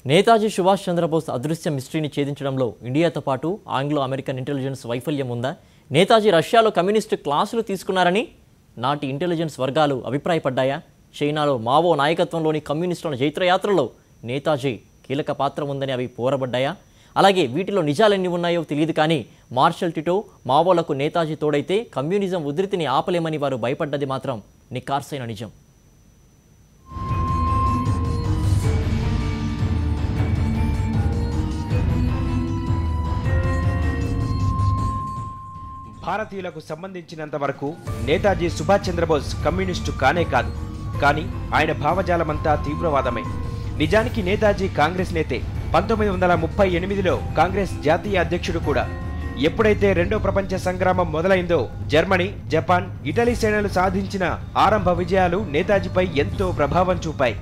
నేతాజీ సుభాష్ చంద్రబోస్ అదృశ్య మిస్టరీని ఛేదించడంలో ఇండియాతో పాటు Anglo American intelligence వైఫల్యం ఉందా? నేతాజీ రష్యాలో కమ్యూనిస్టు క్లాసులు తీసుకున్నారని నాటి ఇంటెలిజెన్స్ వర్గాలు అభిప్రాయపడ్డాయా? చైనాలో మావో నాయకత్వంలోని కమ్యూనిస్టుల జైత్రయాత్రలో నేతాజీ కీలక పాత్ర ఉందని అవి పోరబడ్డాయా? అలాగే వీటిలో నిజాలెన్ని ఉన్నాయో తెలియదు, కానీ మార్షల్ టిటో మావోలకు నేతాజీ తోడైతే కమ్యూనిజం ఉధృతిని ఆపలేమని వారు భయపడ్డది మాత్రం నిఖార్సైన నిజం. భారతీయులకు సంబంధించినంత వరకు నేతాజీ సుభాష్ చంద్రబోస్ కమ్యూనిస్టు కానే కాదు, కానీ ఆయన భావజాలమంతా తీవ్రవాదమే. నిజానికి నేతాజీ కాంగ్రెస్ నేతే. 1938లో కాంగ్రెస్ జాతీయ అధ్యక్షుడు కూడా. ఎప్పుడైతే రెండో ప్రపంచ సంగ్రామం మొదలైందో జర్మనీ, జపాన్, ఇటలీ సేనలు సాధించిన ఆరంభ విజయాలు నేతాజీపై ఎంతో ప్రభావం చూపాయి.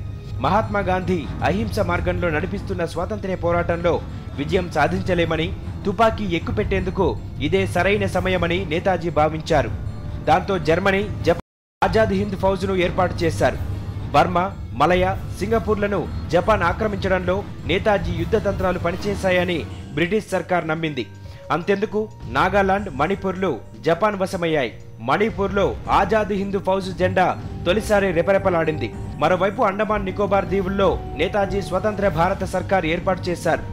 మహాత్మా గాంధీ అహింస మార్గంలో నడిపిస్తున్న స్వాతంత్ర్య పోరాటంలో విజయం సాధించలేమని, తుపాకీ ఎక్కుపెట్టేందుకు ఇదే సరైన సమయమని నేతాజీ భావించారు. దాంతో జర్మనీ, జపాన్ ఆజాద్ హింద్ ఫౌజ్ను ఏర్పాటు చేశారు. బర్మా, మలయ, సింగపూర్లను జపాన్ ఆక్రమించడంలో నేతాజీ యుద్ధ తంత్రాలు పనిచేశాయని బ్రిటిష్ సర్కార్ నమ్మింది. అంతెందుకు, నాగాలాండ్, మణిపూర్లు జపాన్ వశమయ్యాయి. మణిపూర్లో ఆజాద్ హింద్ ఫౌజ్ జెండా తొలిసారి రెపరెపలాడింది. మరోవైపు అండమాన్ నికోబార్ దీవుల్లో నేతాజీ స్వతంత్ర భారత సర్కార్ ఏర్పాటు చేశారు.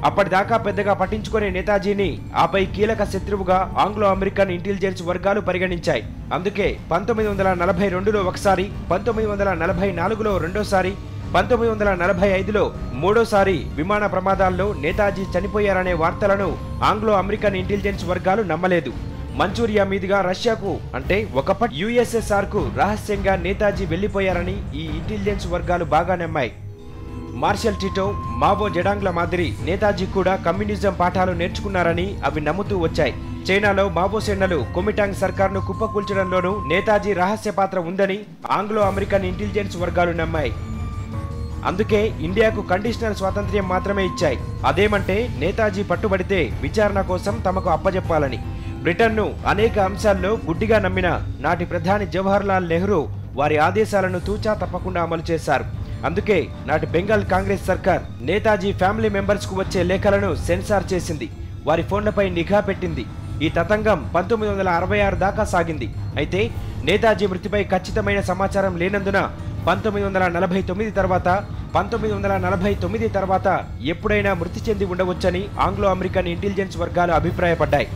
అప్పటిదాకా పెద్దగా పట్టించుకునే నేతాజీని ఆపై కీలక శత్రువుగా ఆంగ్లో అమెరికన్ ఇంటెలిజెన్స్ వర్గాలు పరిగణించాయి. అందుకే 1942లో ఒకసారి, 1944లో రెండోసారి, 1945లో మూడోసారి విమాన ప్రమాదాల్లో నేతాజీ చనిపోయారనే వార్తలను ఆంగ్లో అమెరికన్ ఇంటెలిజెన్స్ వర్గాలు నమ్మలేదు. మంచూరియా మీదుగా రష్యాకు, అంటే ఒకప్పటి USSR కు రహస్యంగా నేతాజీ వెళ్లిపోయారని ఈ ఇంటెలిజెన్స్ వర్గాలు బాగా నమ్మాయి. మార్షల్ టిటో, మావో జెడాంగ్ల మాదిరి నేతాజీ కూడా కమ్యూనిజం పాఠాలు నేర్చుకున్నారని అవి నమ్ముతూ వచ్చాయి. చైనాలో మావో సేనలు కొమిటాంగ్ సర్కార్ను కుప్పకూల్చడంలోనూ నేతాజీ రహస్య పాత్ర ఉందని ఆంగ్లో అమెరికన్ ఇంటెలిజెన్స్ వర్గాలు నమ్మాయి. అందుకే ఇండియాకు కండిషనల్ స్వాతంత్ర్యం మాత్రమే ఇచ్చాయి. అదేమంటే నేతాజీ పట్టుబడితే విచారణ కోసం తమకు అప్పజెప్పాలని. బ్రిటన్ను అనేక అంశాల్లో గుడ్డిగా నమ్మిన నాటి ప్రధాని జవహర్ లాల్ నెహ్రూ వారి ఆదేశాలను తూచా తప్పకుండా అమలు చేశారు. అందుకే నాటి బెంగాల్ కాంగ్రెస్ సర్కార్ నేతాజీ ఫ్యామిలీ మెంబర్స్ కు వచ్చే లేఖలను సెన్సార్ చేసింది. వారి ఫోన్లపై నిఘా పెట్టింది. ఈ తతంగం 1966 దాకా సాగింది. అయితే నేతాజీ మృతిపై ఖచ్చితమైన సమాచారం లేనందున 1949 తర్వాత ఎప్పుడైనా మృతి చెంది ఉండవచ్చని ఆంగ్లో అమెరికన్ ఇంటెలిజెన్స్ వర్గాలు అభిప్రాయపడ్డాయి.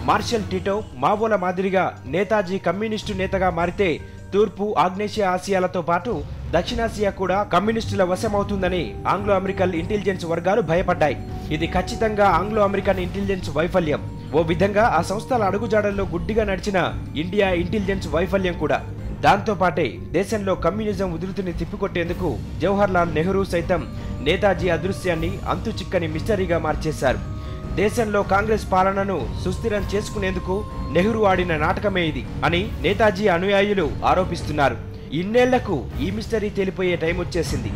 మార్షల్ టిటో, మావోల మాదిరిగా నేతాజీ కమ్యూనిస్టు నేతగా మారితే తూర్పు, ఆగ్నేషియా ఆసియాలతో పాటు దక్షిణాసియా కూడా కమ్యూనిస్టుల వశమవుతుందని ఆంగ్లో అమెరికన్ ఇంటెలిజెన్స్ వర్గాలు భయపడ్డాయి. ఇది ఖచ్చితంగా ఆంగ్లో అమెరికన్ ఇంటెలిజెన్స్ వైఫల్యం. ఓ విధంగా ఆ సంస్థల అడుగుజాడల్లో గుడ్డిగా నడిచిన ఇండియా ఇంటెలిజెన్స్ వైఫల్యం కూడా. దాంతో పాటే దేశంలో కమ్యూనిజం ఉధృతిని తిప్పికొట్టేందుకు జవహర్ లాల్ నెహ్రూ సైతం నేతాజీ అదృశ్యాన్ని అంతుచిక్కని మిస్టరీగా మార్చేశారు. దేశంలో కాంగ్రెస్ పాలనను సుస్థిరం చేసుకునేందుకు నెహ్రూ ఆడిన నాటకమే ఇది అని నేతాజీ అనుయాయులు ఆరోపిస్తున్నారు. ఇన్నేళ్లకు ఈ మిస్టరీ తేలిపోయే టైం వచ్చేసింది.